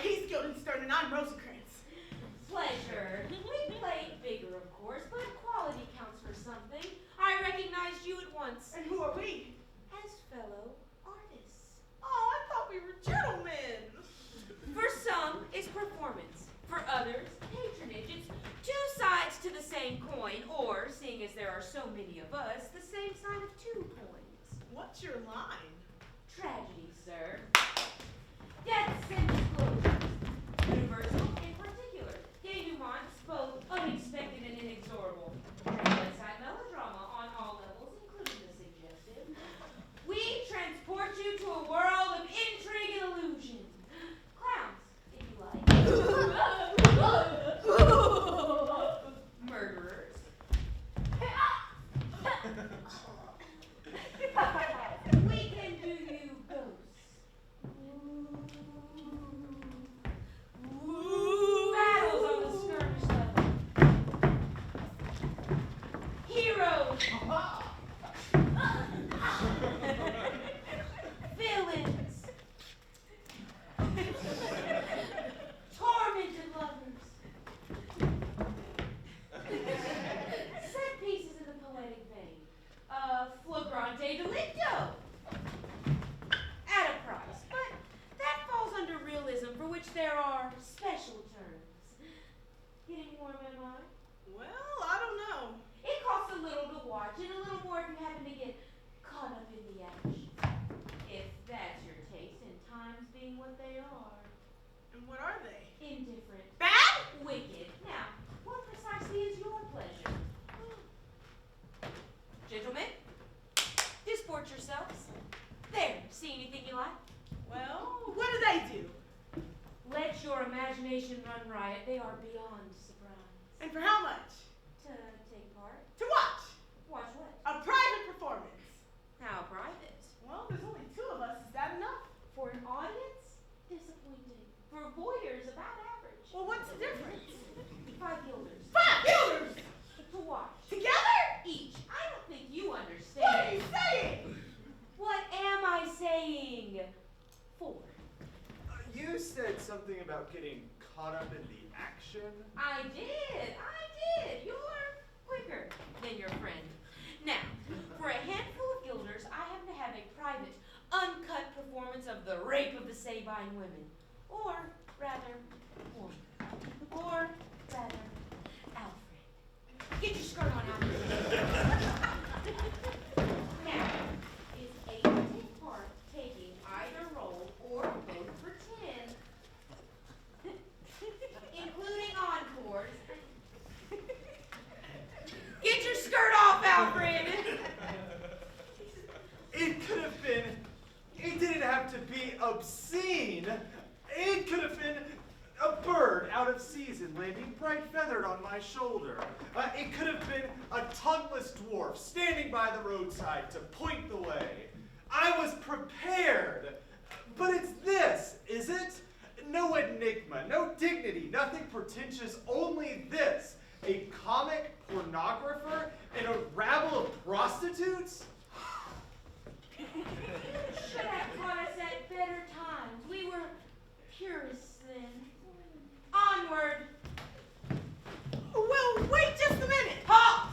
he's Guildenstern and I'm Rosencrantz. Pleasure. We played bigger, of course, but quality counts for something. I recognized you at once. And who are we? As fellow artists. Oh, I thought we were gentlemen. For some, it's performance. For others, patronage. It's two sides to the same coin, or, seeing as there are so many of us, the same side of two coins. What's your line? Tragedy, sir. Deaths and explosions. Universal in particular. Denouements, both unexpected and inexorable. Bedside melodrama on all levels, including the suggestive. We transport you to a world of intrigue and illusion. Clowns, if you like. Murderers. We can do you ghosts. Battles on the skirmish level. Heroes. Villains. Tormented lovers. Set pieces in the poetic vein. Flagrante delicto. At a price, but that falls under realism, for which there are special terms. Getting warm, am I? Well, I don't know. It costs a little to watch, and a little more if you happen to get caught up in the action. If that's your taste, and times being what they are. And what are they? Indifferent. Bad? Wicked. Now, what precisely is your pleasure? Gentlemen, disport yourselves. There, see anything you like? Well, what do they do? Let your imagination run riot. They are beyond surprise. And for how much? To take part? To watch. Watch what? A private performance. How private? Well, there's only two of us. Is that enough? For an audience? Disappointing. For voyeurs, about average. Well, what's the difference? 5 guilders. 5 guilders! To watch. Together? Each. I don't think you What are understand. you saying? What am I saying? 4. You said something about getting caught up in the action. I did. You're quicker than your friend. Now, for a handful of guilders, I happen to have a private, uncut performance of the rape of the Sabine women. Or, rather, one. Or, rather, Alfred. Get your skirt on, Alfred. Now, is a take part taking either role or both for 10, including encores. Get your skirt off, Alfred! It didn't have to be obscene. It could have been a bird out of season landing bright feathered on my shoulder. It could have been a tongueless dwarf standing by the roadside to point the way. I was prepared. But it's this, is it? No enigma, no dignity, nothing pretentious, only this. A comic pornographer and a rabble of prostitutes? Should have caught us at better times. We were purists then. Onward! Well, wait just a minute. Halt!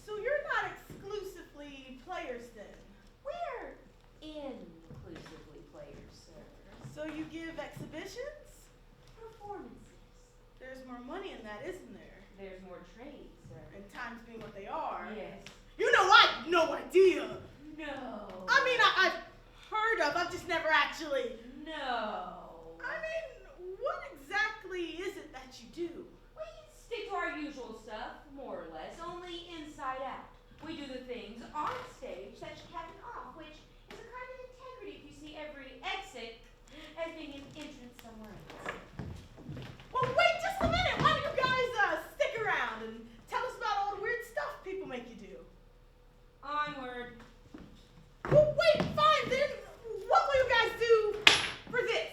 So you're not exclusively players then? We're inclusively players, sir. So you give exhibitions? Performances. There's more money in that, isn't there? There's more trade, sir. And times being what they are. Yes. You know, I have no idea. No. I mean, I've heard of, I've just never actually. No. I mean, what exactly is it that you do? We stick to our usual stuff, more or less, only inside out. We do the things on stage that should happen off, which is a kind of integrity if you see every exit as being an entrance somewhere else. Well, wait just a minute. Why don't you guys stick around and tell us about all the weird stuff people make you do? Onward. Well, wait, fine then. What will you guys do for this?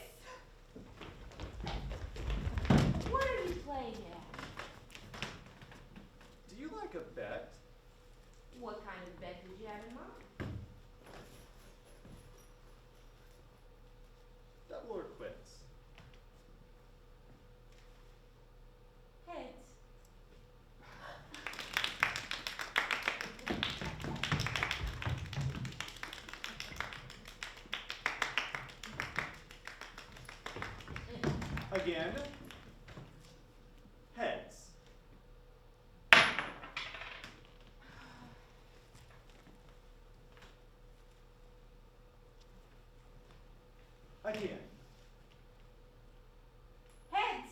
What are you playing at? Do you like a bet? What kind of bet did you have in mind? Double or quits? Again. Heads. Again. Heads.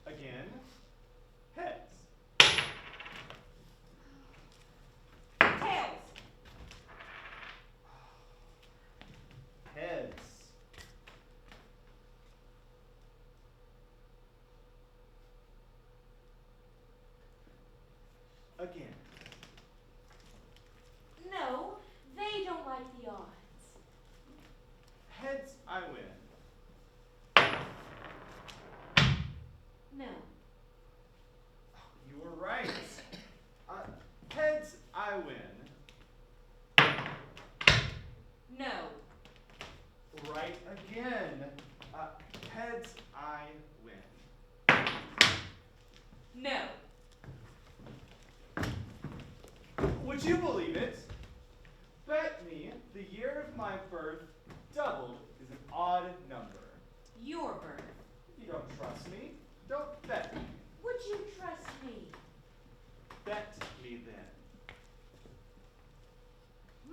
Again. Heads. Tails. Heads. Again. No, they don't like the odds. Heads, I win. No. You were right. Heads, I win. No. Right again. Heads, I win. No. Would you believe it? Bet me the year of my birth doubled is an odd number. Your birth. If you don't trust me, don't bet me. Would you trust me? Bet me then.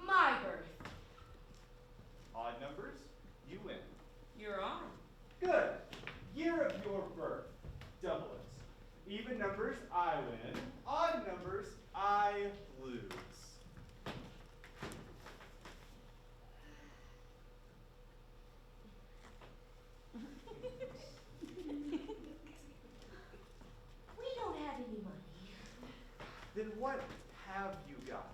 My birth. Odd numbers, you win. You're on. Good. Year of your birth, double it. Even numbers, I win. Odd numbers, I lose. We don't have any money. Then what have you got?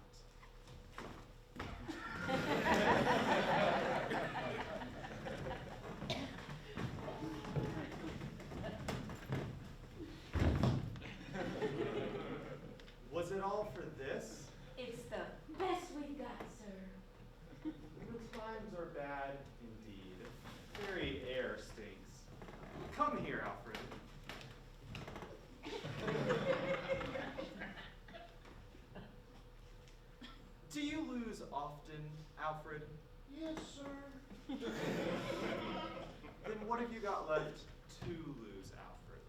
Was it all for this? It's the best we've got, sir. The times are bad indeed. Very air stinks. Come here, Alfred. Do you lose often, Alfred? Yes, sir. Then what have you got left to lose, Alfred?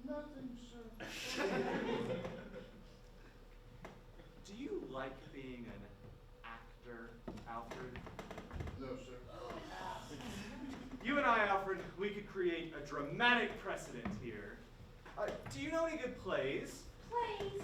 Nothing, sir. Do you like being an actor, Alfred? No, sir. You and I, Alfred, we could create a dramatic precedent here. Do you know any good plays? Plays.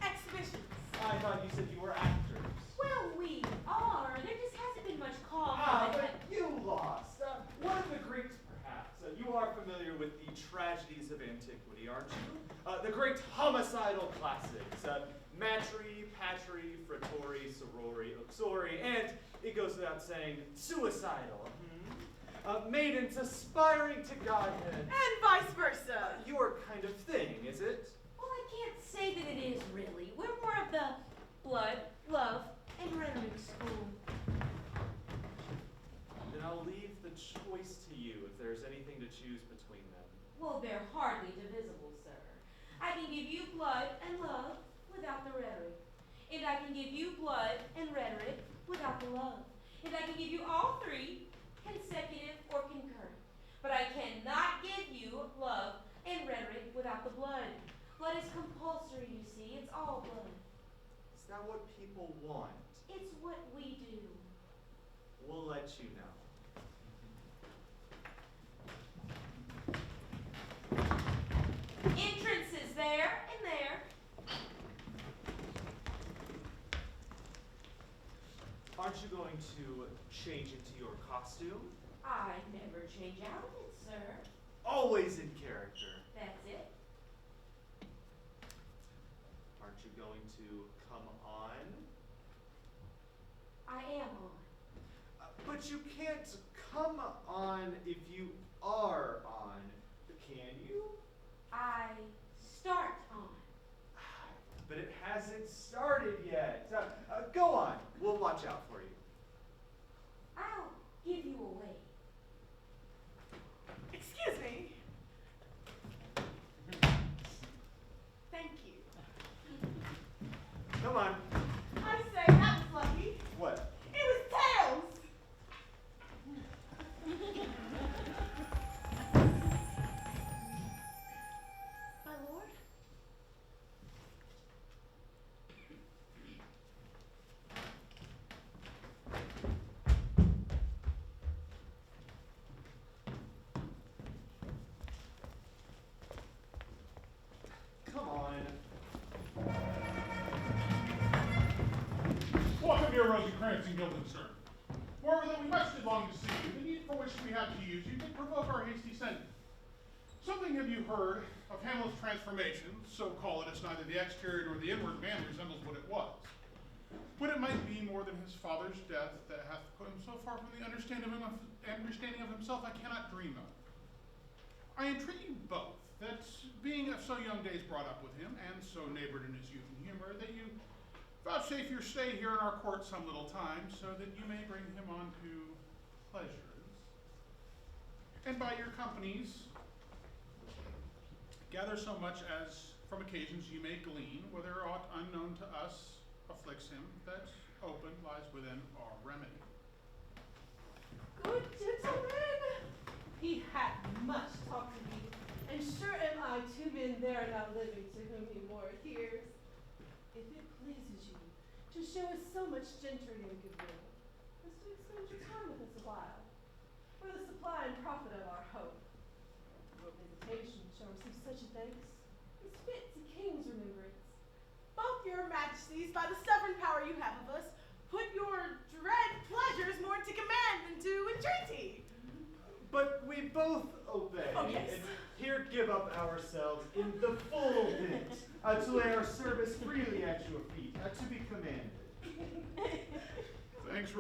Exhibitions. I thought you said you were actors. Well, we are. There just hasn't been much call for Ah, it. but you lost. One of the Greeks, perhaps. You are familiar with the tragedies of antiquity, aren't you? The great homicidal classics. Matri, Patri, Fratori, Sorori, Uxori, and, it goes without saying, suicidal. Maidens aspiring to godhood. And vice versa. Your kind of thing, is it? Well, I can't say that it is really. We're more of the blood, love, and rhetoric school. Then I'll leave the choice to you if there's anything to choose between them. Well, they're hardly divisible, sir. I can give you blood and love without the rhetoric. And I can give you blood and rhetoric without the love. And I can give you all three, consecutive or concurrent. But I cannot give you love and rhetoric without the blood. Blood is compulsory, you see. It's all blood. Is that what people want? It's what we do. We'll let you know. Entrances there and there. Aren't you going to change into your costume? I never change out of it, sir. Always in character. That's it. Aren't you going to come on? I am on. But you can't come on if you are on, can you? I start on. But it hasn't started yet. Go on. We'll watch out for you. I'll give you away. Excuse me. Thank you. dear Rosencrantz and Guildenstern. Moreover, that we much did long to see you, the need for which we had to use you did provoke our hasty sending. Something have you heard of Hamlet's transformation, so call it as neither the exterior nor the inward man resembles what it was. When it might be more than his father's death that hath put him so far from the understanding of himself I cannot dream of. I entreat you both, that being of so young days brought up with him, and so neighbored in his youth and humor, that you vouchsafe your stay here in our court some little time, so that you may bring him on to pleasures. And by your companies, gather so much as from occasions you may glean, whether aught unknown to us afflicts him, that open lies within our remedy. Good gentlemen, he hath much talk to me, and sure am I two men there now living to whom he more adheres. If it pleases you to show us so much gentry and goodwill, as to expend your time with us a while, for the supply and profit of our hope. Your visitation shall receive such a thanks as fit to king's remembrance. Both your majesties, by the sovereign power you have of us, put your dread pleasures more into command than to entreaty. But we both obey, Oh, yes. and here give up ourselves in the full bit, to lay our service freely at your feet, to be commanded. Thanks,